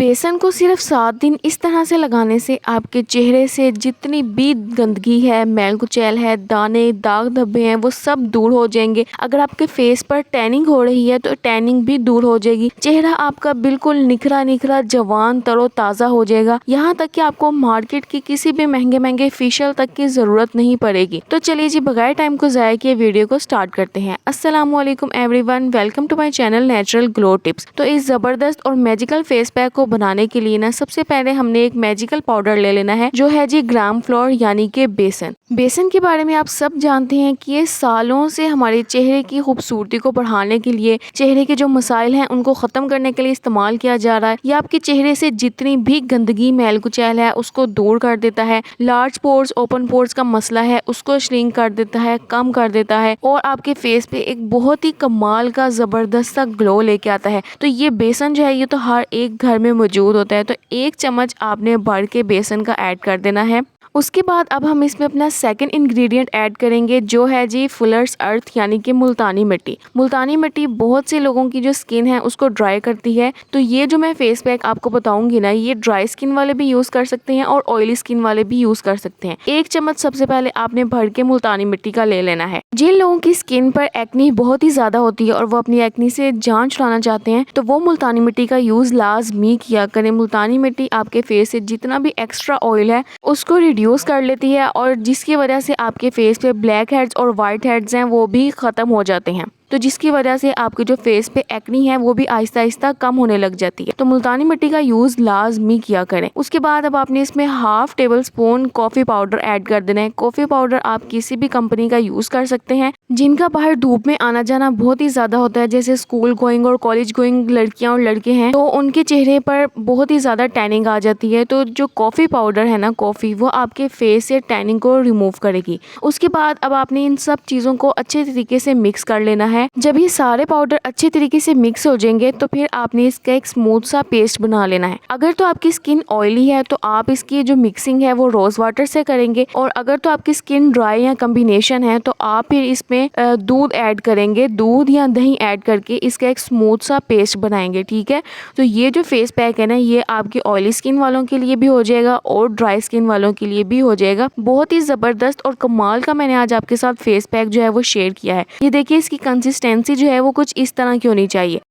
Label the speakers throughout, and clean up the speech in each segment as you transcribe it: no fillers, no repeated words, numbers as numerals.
Speaker 1: बेसन को सिर्फ 7 दिन इस तरह से लगाने से आपके चेहरे से जितनी भी गंदगी है, मैल कुचैल है, दाने, दाग धब्बे हैं, वो सब दूर हो जाएंगे। अगर आपके फेस पर टैनिंग हो रही है तो टैनिंग भी दूर हो जाएगी। चेहरा आपका बिल्कुल निखरा निखरा जवान तरोताज़ा हो जाएगा। यहाँ तक कि आपको मार्केट की किसी भी महंगे महंगे फेशियल तक की ज़रूरत नहीं पड़ेगी। तो चलिए जी, बगैर टाइम को ज़ाया किए वीडियो को स्टार्ट करते हैं। अस्सलामुअलैकुम everyone, welcome to my channel natural glow tips. तो इस ज़बरदस्त और मैजिकल फेस पैक को बनाने के लिए ना सबसे पहले हमने एक मैजिकल पाउडर ले लेना है, जो है जी ग्राम फ्लोर यानी कि बेसन। बेसन के बारे में आप सब जानते हैं कि ये सालों से हमारे चेहरे की खूबसूरती को बढ़ाने के लिए, चेहरे के जो मसाइल हैं उनको ख़त्म करने के लिए इस्तेमाल किया जा रहा है। ये आपके चेहरे से जितनी भी गंदगी, मैल कुचैल है उसको दूर कर देता है। लार्ज पोर्स, ओपन पोर्स का मसला है उसको श्रिंक कर देता है, कम कर देता है और आपके फेस पे एक बहुत ही कमाल का ज़बरदस्त सा ग्लो लेके आता है। तो ये बेसन जो है ये तो हर एक घर में मौजूद होता है। तो 1 चम्मच आपने भर के बेसन का ऐड कर देना है। उसके बाद अब हम इसमें अपना सेकंड इंग्रेडिएंट ऐड करेंगे, जो है जी फुलर्स अर्थ यानी कि मुल्तानी मिट्टी। मुल्तानी मिट्टी बहुत से लोगों की जो स्किन है उसको ड्राई करती है। तो ये जो मैं फेस पैक आपको बताऊंगी ना, ये ड्राई स्किन वाले भी यूज़ कर सकते हैं और ऑयली स्किन वाले भी यूज़ कर सकते हैं। 1 चम्मच सबसे पहले आपने भर के मुल्तानी मिट्टी का ले लेना है। जिन लोगों की स्किन पर एक्नी बहुत ही ज़्यादा होती है और वो अपनी एक्नी से जान छुड़ाना चाहते हैं तो वो मुल्तानी मिट्टी का यूज़ लाजमी किया करें। मुल्तानी मिट्टी आपके फेस से जितना भी एक्स्ट्रा ऑयल है उसको यूज़ कर लेती है और जिसकी वजह से आपके फेस पे ब्लैक हेड्स और वाइट हेड्स हैं वो भी ख़त्म हो जाते हैं। तो जिसकी वजह से आपके जो फेस पे एक्नी है वो भी आहिस्ता आहिस्ता कम होने लग जाती है। तो मुल्तानी मिट्टी का यूज़ लाजमी किया करें। उसके बाद अब आपने इसमें 1/2 table spoon coffee powder add कर देना है। कॉफ़ी पाउडर आप किसी भी कंपनी का यूज़ कर सकते हैं। जिनका बाहर धूप में आना जाना बहुत ही ज़्यादा होता है, जैसे स्कूल गोइंग और कॉलेज गोइंग लड़कियाँ और लड़के हैं, तो उनके चेहरे पर बहुत ही ज़्यादा टैनिंग आ जाती है। तो जो कॉफ़ी पाउडर है ना, कॉफ़ी, वो आपके फेस से टैनिंग को रिमूव करेगी। उसके बाद अब आपने इन सब चीज़ों को अच्छे तरीके से मिक्स कर लेना है। जब ये सारे पाउडर अच्छे तरीके से मिक्स हो जाएंगे तो फिर आपने इसका एक स्मूथ सा पेस्ट बना लेना है। अगर तो आपकी स्किन ऑयली है तो आप इसकी जो मिक्सिंग है वो रोज वाटर से करेंगे, और अगर तो आपकी स्किन ड्राई या कम्बिनेशन है तो आप फिर इसमें दूध ऐड करेंगे। दूध या दही ऐड करके इसका एक स्मूथ सा पेस्ट बनाएंगे। ठीक है, तो ये जो फेस पैक है ना, ये आपकी ऑयली स्किन वालों के लिए भी हो जाएगा और ड्राई स्किन वालों के लिए भी हो जाएगा। बहुत ही ज़बरदस्त और कमाल का मैंने आज आपके साथ फेस पैक जो है वो शेयर किया है। ये देखिए, इसकी कंसिस्टेंसी जो है वो कुछ इस तरह की होनी चाहिए।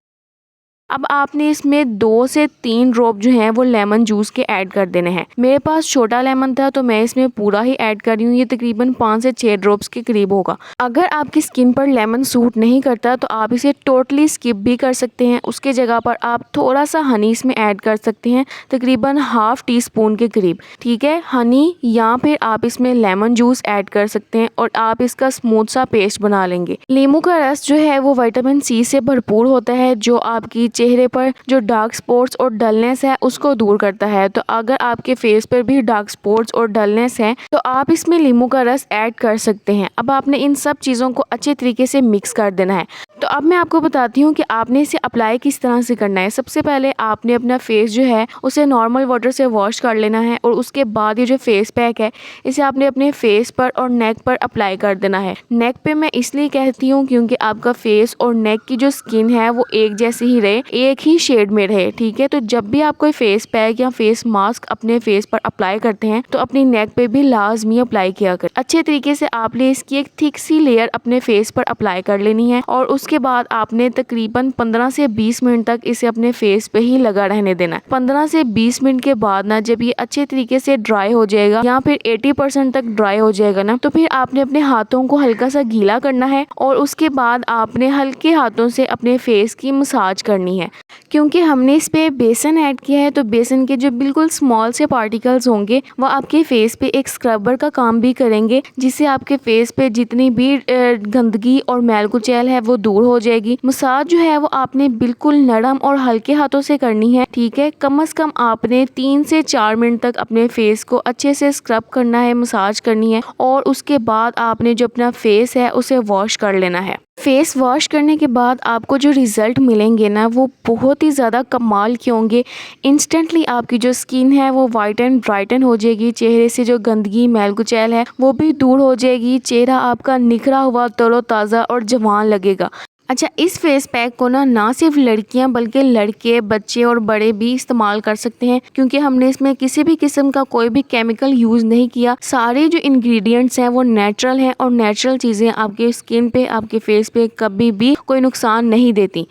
Speaker 1: अब आपने इसमें 2 से 3 ड्रॉप जो हैं वो लेमन जूस के ऐड कर देने हैं। मेरे पास छोटा लेमन था तो मैं इसमें पूरा ही ऐड कर रही हूँ। ये तकरीबन 5 से 6 ड्रॉप्स के करीब होगा। अगर आपकी स्किन पर लेमन सूट नहीं करता तो आप इसे टोटली स्किप भी कर सकते हैं। उसके जगह पर आप थोड़ा सा हनी इसमें ऐड कर सकते हैं, तकरीबन 1/2 टीस्पून के करीब। ठीक है, हनी या फिर आप इसमें लेमन जूस ऐड कर सकते हैं और आप इसका स्मूथ सा पेस्ट बना लेंगे। नींबू का रस जो है वो विटामिन सी से भरपूर होता है, जो आपकी चेहरे पर जो डार्क स्पॉट्स और डलनेस है उसको दूर करता है। तो अगर आपके फेस पर भी डार्क स्पॉट्स और डलनेस है तो आप इसमें नींबू का रस ऐड कर सकते हैं। अब आपने इन सब चीज़ों को अच्छे तरीके से मिक्स कर देना है। तो अब मैं आपको बताती हूँ कि आपने इसे अप्लाई किस तरह से करना है। सबसे पहले आपने अपना फेस जो है उसे नॉर्मल वाटर से वॉश कर लेना है और उसके बाद ये जो फेस पैक है इसे आपने अपने फेस पर और नेक पर अप्लाई कर देना है। नेक पे मैं इसलिए कहती हूँ क्योंकि आपका फेस और नेक की जो स्किन है वो एक जैसी ही रहे, एक ही शेड में रहे। ठीक है, तो जब भी आप कोई फेस पैक या फेस मास्क अपने फेस पर अप्लाई करते हैं तो अपनी नेक पे भी लाजमी अप्लाई किया करें। अच्छे तरीके से आपने इसकी एक थिक सी लेयर अपने फेस पर अप्लाई कर लेनी है और उसके बाद आपने तकरीबन 15 से 20 मिनट तक इसे अपने फेस पे ही लगा रहने देना है। 15 से 20 मिनट के बाद ना, जब ये अच्छे तरीके से ड्राई हो जाएगा या फिर 80% तक ड्राई हो जाएगा ना, तो फिर आपने अपने हाथों को हल्का सा गीला करना है और उसके बाद आपने हल्के हाथों से अपने फेस की मसाज करनी है। क्योंकि हमने इस पे बेसन ऐड किया है तो बेसन के जो बिल्कुल स्मॉल से पार्टिकल्स होंगे वो आपके फेस पे एक स्क्रबर का काम भी करेंगे, जिससे आपके फेस पे जितनी भी गंदगी और मैल कुचैल है वो दूर हो जाएगी। मसाज जो है वो आपने बिल्कुल नरम और हल्के हाथों से करनी है। ठीक है, कम से कम आपने 3 से 4 मिनट तक अपने फेस को अच्छे से स्क्रब करना है, मसाज करनी है और उसके बाद आपने जो अपना फेस है उसे वॉश कर लेना है। फेस वॉश करने के बाद आपको जो रिज़ल्ट मिलेंगे ना वो बहुत ही ज़्यादा कमाल के होंगे। इंस्टेंटली आपकी जो स्किन है वो वाइट एंड ब्राइटन हो जाएगी। चेहरे से जो गंदगी, मैल कुचैल है वो भी दूर हो जाएगी। चेहरा आपका निखरा हुआ, तरोताज़ा और जवान लगेगा। अच्छा, इस फेस पैक को ना सिर्फ लड़कियां बल्कि लड़के, बच्चे और बड़े भी इस्तेमाल कर सकते हैं, क्योंकि हमने इसमें किसी भी किस्म का कोई भी केमिकल यूज़ नहीं किया। सारे जो इंग्रेडिएंट्स हैं वो नेचुरल हैं और नेचुरल चीज़ें आपके स्किन पे, आपके फेस पे कभी भी कोई नुकसान नहीं देती।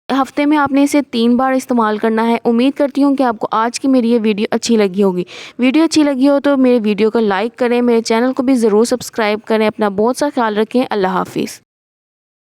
Speaker 1: हफ्ते में आपने इसे 3 बार इस्तेमाल करना है। उम्मीद करती हूँ कि आपको आज की मेरी ये वीडियो अच्छी लगी होगी। वीडियो अच्छी लगी हो तो मेरे वीडियो को लाइक करें, मेरे चैनल को भी ज़रूर सब्सक्राइब करें। अपना बहुत सा ख्याल रखें। अल्लाह हाफिज़।